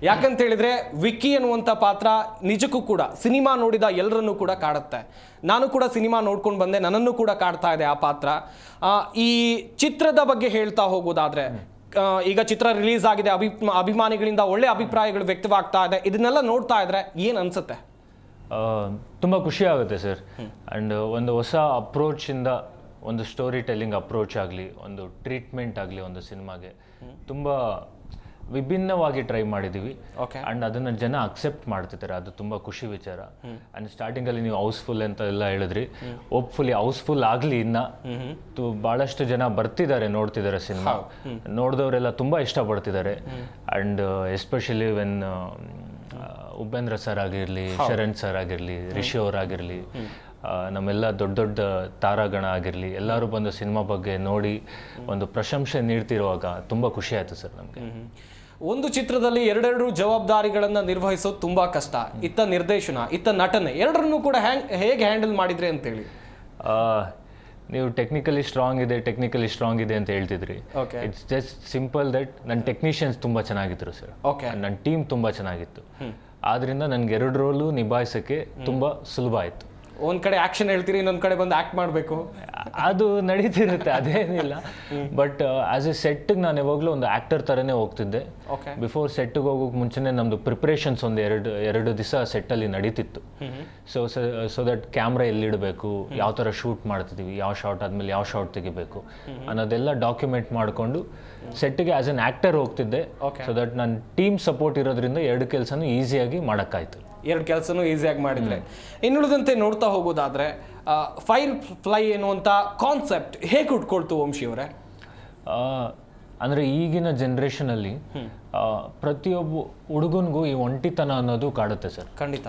ಯಾಕಂತ ಹೇಳಿದ್ರೆ ವಿಕ್ಕಿ ಅನ್ನುವಂಥ ಪಾತ್ರ ನಿಜಕ್ಕೂ ಕೂಡ ಸಿನಿಮಾ ನೋಡಿದ ಎಲ್ಲರನ್ನೂ ಕೂಡ ಕಾಡುತ್ತೆ. ನಾನು ಕೂಡ ಸಿನಿಮಾ ನೋಡ್ಕೊಂಡು ಬಂದೆ, ನನ್ನನ್ನು ಕೂಡ ಕಾಡ್ತಾ ಇದೆ ಆ ಪಾತ್ರ. ಈ ಚಿತ್ರದ ಬಗ್ಗೆ ಹೇಳ್ತಾ ಹೋಗೋದಾದ್ರೆ, ಈಗ ಚಿತ್ರ ರಿಲೀಸ್ ಆಗಿದೆ, ಅಭಿಮಾನಿಗಳಿಂದ ಒಳ್ಳೆ ಅಭಿಪ್ರಾಯಗಳು ವ್ಯಕ್ತವಾಗ್ತಾ ಇದೆ. ಇದನ್ನೆಲ್ಲ ನೋಡ್ತಾ ಇದ್ರೆ ಏನು ಅನ್ಸುತ್ತೆ? ತುಂಬ ಖುಷಿ ಆಗುತ್ತೆ ಸರ್. ಆ್ಯಂಡ್ ಒಂದು ಹೊಸ ಅಪ್ರೋಚಿಂದ ಒಂದು ಸ್ಟೋರಿ ಟೆಲ್ಲಿಂಗ್ ಅಪ್ರೋಚ್ ಆಗಲಿ, ಒಂದು ಟ್ರೀಟ್ಮೆಂಟ್ ಆಗಲಿ, ಒಂದು ಸಿನಿಮಾಗೆ ತುಂಬ ವಿಭಿನ್ನವಾಗಿ ಟ್ರೈ ಮಾಡಿದ್ದೀವಿ. ಆ್ಯಂಡ್ ಅದನ್ನು ಜನ ಅಕ್ಸೆಪ್ಟ್ ಮಾಡ್ತಿದ್ದಾರೆ, ಅದು ತುಂಬ ಖುಷಿ ವಿಚಾರ. ಆ್ಯಂಡ್ ಸ್ಟಾರ್ಟಿಂಗಲ್ಲಿ ನೀವು ಹೌಸ್ಫುಲ್ ಅಂತ ಎಲ್ಲ ಹೇಳಿದ್ರಿ, ಹೋಪ್ಫುಲಿ ಹೌಸ್ಫುಲ್ ಆಗಲಿ. ಇನ್ನು ಭಾಳಷ್ಟು ಜನ ಬರ್ತಿದ್ದಾರೆ, ನೋಡ್ತಿದ್ದಾರೆ ಸಿನಿಮಾ. ನೋಡಿದವರೆಲ್ಲ ತುಂಬ ಇಷ್ಟಪಡ್ತಿದ್ದಾರೆ. And especially when Upendra sir ಆಗಿರಲಿ, ಶರಣ್ ಸರ್ ಆಗಿರಲಿ, ರಿಷಿ ಅವರಾಗಿರಲಿ, ನಮ್ಮೆಲ್ಲ ದೊಡ್ಡ ದೊಡ್ಡ ತಾರಾಗಣ ಆಗಿರಲಿ, ಎಲ್ಲರೂ ಬಂದು ಸಿನಿಮಾ ಬಗ್ಗೆ ನೋಡಿ ಒಂದು ಪ್ರಶಂಸೆ ನೀಡ್ತಿರುವಾಗ ತುಂಬ ಖುಷಿ ಆಯಿತು ಸರ್ ನಮಗೆ. ಒಂದು ಚಿತ್ರದಲ್ಲಿ ಎರಡೆರಡು ಜವಾಬ್ದಾರಿಗಳನ್ನು ನಿರ್ವಹಿಸೋದು ತುಂಬ ಕಷ್ಟ. ಇತ್ತ ನಿರ್ದೇಶನ, ಇತ್ತ ನಟನೆ, ಎರಡರನ್ನೂ ಕೂಡ ಹೇಗೆ ಹ್ಯಾಂಡಲ್ ಮಾಡಿದ್ರಿ ಅಂತೇಳಿ. ನೀವು ಟೆಕ್ನಿಕಲಿ ಸ್ಟ್ರಾಂಗ್ ಇದೆ ಅಂತ ಹೇಳ್ತಿದ್ರಿ. ಇಟ್ಸ್ ಜಸ್ಟ್ ಸಿಂಪಲ್ ದಟ್ ನನ್ನ ಟೆಕ್ನಿಷಿಯನ್ಸ್ ತುಂಬ ಚೆನ್ನಾಗಿದ್ರು ಸರ್. ನನ್ನ ಟೀಮ್ ತುಂಬ ಚೆನ್ನಾಗಿತ್ತು. ಆದ್ರಿಂದ ನನಗೆ ಎರಡು ರೋಲು ನಿಭಾಯಿಸೋಕ್ಕೆ ತುಂಬ ಸುಲಭ ಆಯಿತು. ಒಂದ್ ಕಡೆ ಆಕ್ಷನ್ ಹೇಳ್ತೀರಿ, ಇನ್ನೊಂದ್ ಕಡೆ ಬಂದು ಆಕ್ಟ್ ಮಾಡಬೇಕು, ಅದು ನಡೀತಿರುತ್ತೆ, ಅದೇನಿಲ್ಲ. ಬಟ್ ಆಸ್ ಎ ಸೆಟ್ಗೆ ನಾನು ಯಾವಾಗಲೂ ಒಂದು ಆ್ಯಕ್ಟರ್ ಥರನೇ ಹೋಗ್ತಿದ್ದೆ. ಬಿಫೋರ್ ಸೆಟ್ಟಿಗೆ ಹೋಗೋಕೆ ಮುಂಚೆನೇ ನಮ್ಮದು ಪ್ರಿಪ್ರೇಷನ್ಸ್ ಒಂದು ಎರಡು ದಿವಸ ಸೆಟ್ಟಲ್ಲಿ ನಡೀತಿತ್ತು. ಸೊ ದಟ್ ಕ್ಯಾಮ್ರಾ ಎಲ್ಲಿಡಬೇಕು, ಯಾವ ಥರ ಶೂಟ್ ಮಾಡ್ತಿದ್ದೀವಿ, ಯಾವ ಶಾರ್ಟ್ ಆದಮೇಲೆ ಯಾವ ಶಾರ್ಟ್ ತೆಗಿಬೇಕು ಅನ್ನೋದೆಲ್ಲ ಡಾಕ್ಯುಮೆಂಟ್ ಮಾಡಿಕೊಂಡು ಸೆಟ್ಟಿಗೆ ಆ್ಯಸ್ ಎನ್ ಆ್ಯಕ್ಟರ್ ಹೋಗ್ತಿದ್ದೆ. ಸೊ ದಟ್ ನನ್ನ ಟೀಮ್ ಸಪೋರ್ಟ್ ಇರೋದ್ರಿಂದ ಎರಡು ಕೆಲಸನೂ ಈಸಿಯಾಗಿ ಮಾಡೋಕ್ಕಾಯ್ತು. ಎರಡು ಕೆಲಸನೂ ಈಸಿಯಾಗಿ ಮಾಡಿದ್ರೆ. ಇನ್ನುಳಿದಂತೆ ನೋಡ್ತಾ ಹೋಗೋದಾದ್ರೆ, ಫೈರ್ ಫ್ಲೈ ಎನ್ನುವಂಥ ಕಾನ್ಸೆಪ್ಟ್ ಹೇಗೆ ಉಟ್ಕೊಳ್ತು ವಂಶಿ ಅವರೇ? ಅಂದರೆ ಈಗಿನ ಜನ್ರೇಷನಲ್ಲಿ ಪ್ರತಿಯೊಬ್ಬ ಹುಡುಗನಿಗೂ ಈ ಒಂಟಿತನ ಅನ್ನೋದು ಕಾಡುತ್ತೆ ಸರ್. ಖಂಡಿತ.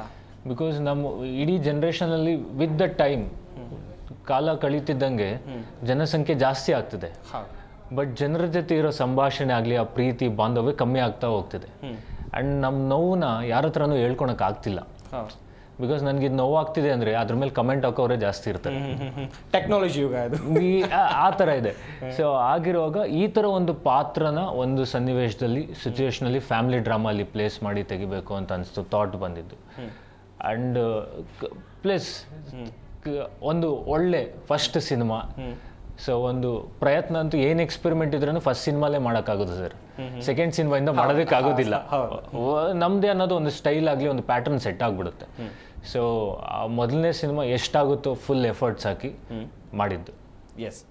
ಬಿಕಾಸ್ ನಮ್ಮ ಇಡೀ ಜನ್ರೇಷನಲ್ಲಿ ವಿತ್ ದ ಟೈಮ್ ಕಾಲ ಕಳೀತಿದ್ದಂಗೆ ಜನಸಂಖ್ಯೆ ಜಾಸ್ತಿ ಆಗ್ತಿದೆ. ಬಟ್ ಜನರ ಜೊತೆ ಇರೋ ಸಂಭಾಷಣೆ ಆಗಲಿ, ಆ ಪ್ರೀತಿ ಬಾಂಧವ್ಯ ಕಮ್ಮಿ ಆಗ್ತಾ ಹೋಗ್ತಿದೆ. ಆ್ಯಂಡ್ ನಮ್ಮ ನೋವನ್ನ ಯಾರ ಹತ್ರನೂ ಹೇಳ್ಕೊಳಕ್ಕೆ ಆಗ್ತಿಲ್ಲ. ಬಿಕಾಸ್ ನನಗೆ ಇದು ನೋವಾಗ್ತಿದೆ ಅಂದರೆ ಅದ್ರ ಮೇಲೆ ಕಮೆಂಟ್ ಹಾಕೋರೇ ಜಾಸ್ತಿ ಇರ್ತಾರೆ. ಟೆಕ್ನಾಲಜಿ ಯುಗ ಅದು, ಆ ಥರ ಇದೆ. ಸೊ ಆಗಿರುವಾಗ ಈ ಥರ ಒಂದು ಪಾತ್ರನ ಒಂದು ಸನ್ನಿವೇಶದಲ್ಲಿ, ಸಿಚುವೇಶನಲ್ಲಿ, ಫ್ಯಾಮಿಲಿ ಡ್ರಾಮಲ್ಲಿ ಪ್ಲೇಸ್ ಮಾಡಿ ತೆಗಿಬೇಕು ಅಂತ ಅನಿಸ್ತು, ಥಾಟ್ ಬಂದಿದ್ದು. ಆ್ಯಂಡ್ ಪ್ಲಸ್ ಒಂದು ಒಳ್ಳೆ ಫಸ್ಟ್ ಸಿನಿಮಾ. ಸೊ ಒಂದು ಪ್ರಯತ್ನ ಅಂತೂ ಏನು ಎಕ್ಸ್ಪೆರಿಮೆಂಟ್ ಇದ್ರೂ ಫಸ್ಟ್ ಸಿನಿಮಾಲೇ ಮಾಡೋಕ್ಕಾಗೋದು ಸರ್. ಸೆಕೆಂಡ್ ಸಿನಿಮಾಯಿಂದ ಮಾಡೋದಕ್ಕಾಗೋದಿಲ್ಲ. ನಮ್ಮದೇ ಅನ್ನೋದು ಒಂದು ಸ್ಟೈಲ್ ಆಗಲಿ, ಒಂದು ಪ್ಯಾಟರ್ನ್ ಸೆಟ್ ಆಗಿಬಿಡುತ್ತೆ. ಸೊ ಮೊದಲನೇ ಸಿನಿಮಾ ಎಷ್ಟಾಗುತ್ತೋ ಫುಲ್ ಎಫರ್ಟ್ಸ್ ಹಾಕಿ ಮಾಡಿದ್ದು. ಎಸ್.